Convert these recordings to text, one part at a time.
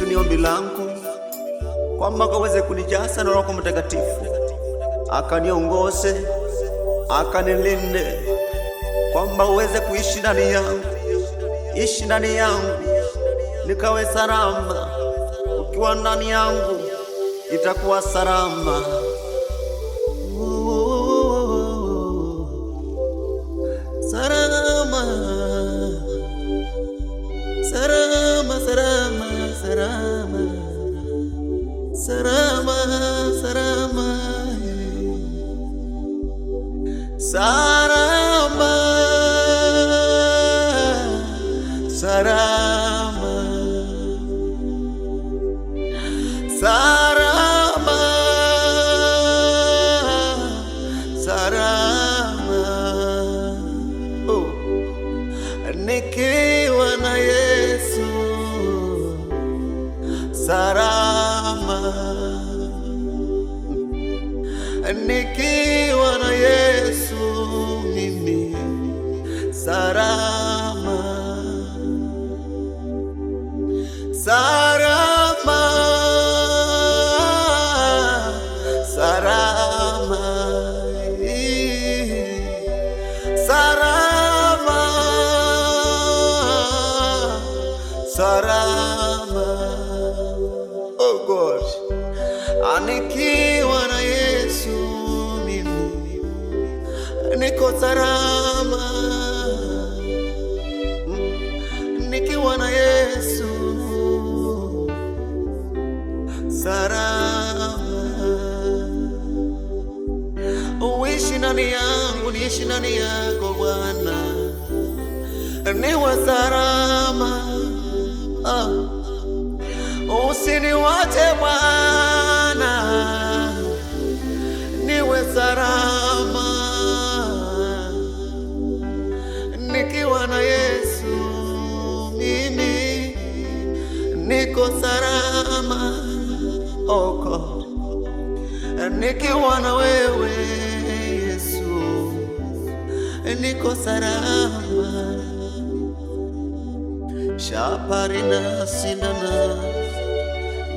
Yesu, ni ombi langu kwamba kaweze kunijaza na Roho Mtakatifu, akaniongoze, akanilinde, kwamba uweze kuishi ndani yangu, ishi ndani yangu, nikawe salama. Ukiwa ndani yangu itakuwa salama. Salama, salama, salama, salama, salama, salama, salama, salama, salama, salama. Oh, nikiwa na Yesu salama, nikiwa na Yesu mimi salama, salama, salama, salama, salama. Oh God, nikiwa na Yesu mimi niko salama, nikiwa na Yesu salama. Uishi ndani yangu, niishi ndani yako Bwana, niwe salama. Usiniwache Bwana, niwe salama, nikiwa na Yesu mimi niko salama. Oh God, nikiwa na wewe Yesu niko salama. Shaparina sinana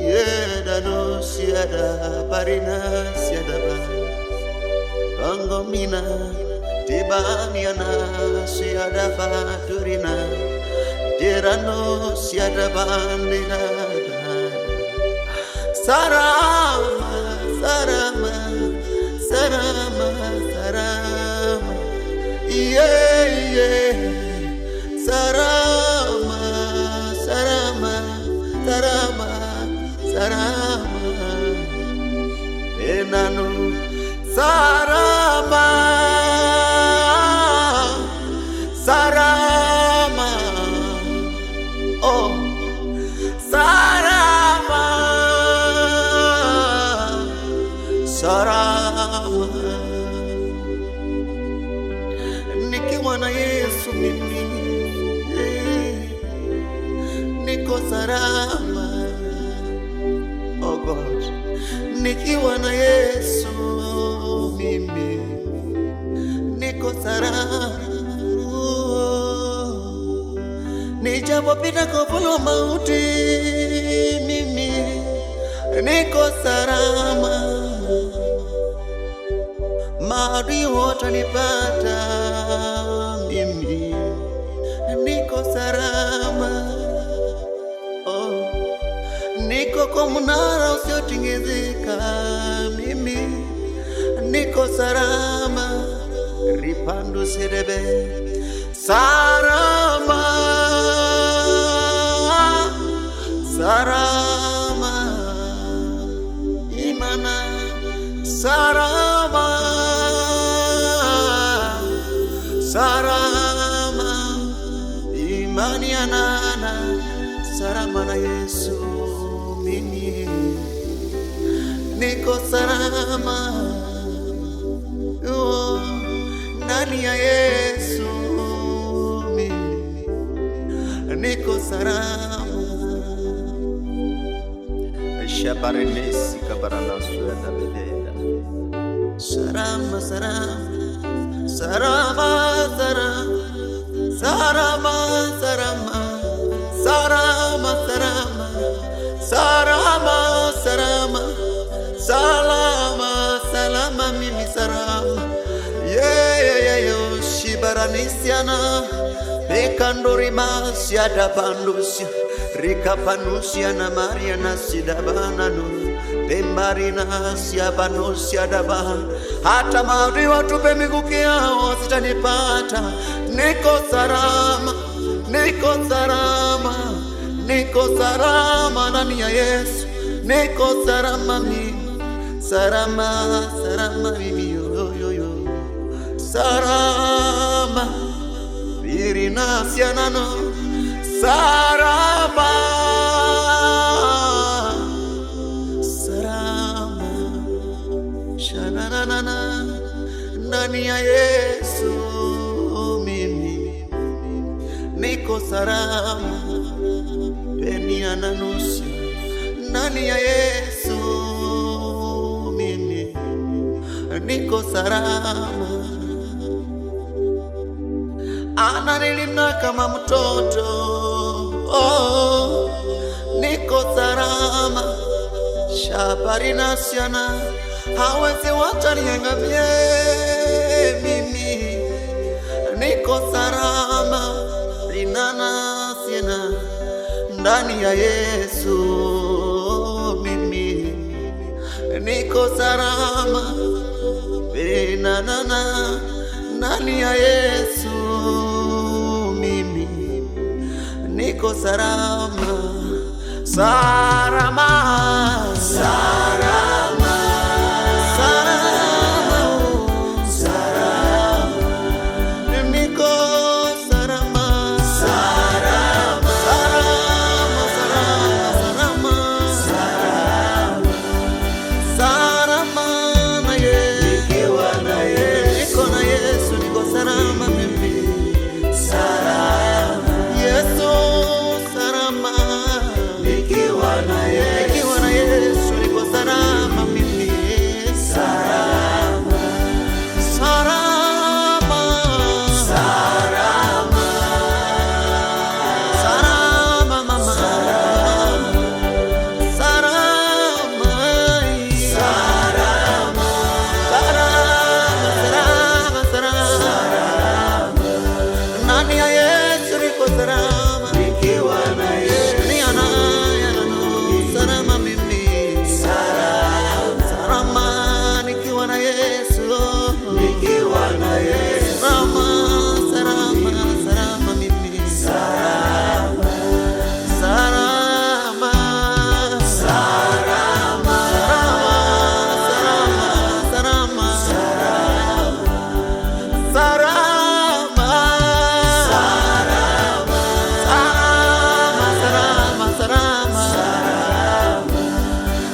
yedano siada parina siada ba angomina tibaniana siada faturina dirano siada bandina sarama sarama sarama sarama yeah sarama sarama sarama sarama enanu sarama sarama oh sarama sarama. Nikiwa na Yesu mimi niko salama. Oh God, nikiwa na Yesu mimi niko salama. Nijapopita kovulo mauti mimi niko salama. Maadui watanipata mimi niko salama. Oh, niko kwa mnara usiotingizika mimi niko salama. Ripandu serebe salama, salama, imana salama, salama, imani anana salama na Yesu mimi niko salama. Oh, ndani ya Yesu mimi niko salama. Shabarenesi kabarana sueda bededa salama salama salama salama salama salama salama baranisiana Pekandori masia da bandusia Rika panusia na Maria nasida bananu Pembarina sia banusia daba hata maadui watupe mikuki yao sitanipata. Niko salama, niko salama, niko salama ndani ya Yesu. Niko salama mimi, salama, salama mimi yo. Salama, birina sianano, salama. Ndani ya Yesu mimi niko salama, peni ananusia. Ndani ya Yesu mimi niko salama, ananilinda kama mtoto. Niko salama, shabari nasiana hawezi wataniangamie mimi. Niko salama, linana siena ndani ya Yesu mimi niko salama, linana ndani ya Yesu mimi niko salama, salama, salama.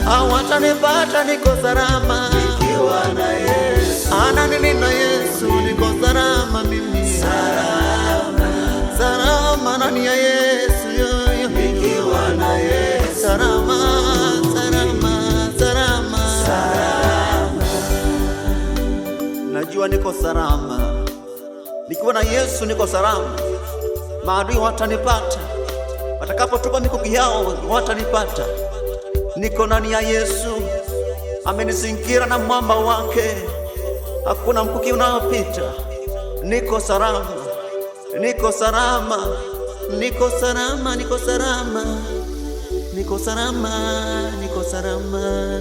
Hawatanipata, niko salama nikiwa na Yesu. Ananilinda Yesu, niko salama mimi, salama, salama ndani ya Yesu yo. Nikiwa na Yesu, salama, salama, salama, salama. Najua niko salama nikiwa na Yesu, niko salama. Maadui watanipata, watakapotupa mikuki yao watanipata. Niko ndani ya Yesu, amenizingira na mwamba wake, hakuna mkuki unaopita. Niko salama, niko salama, niko salama, niko salama, niko salama, niko salama.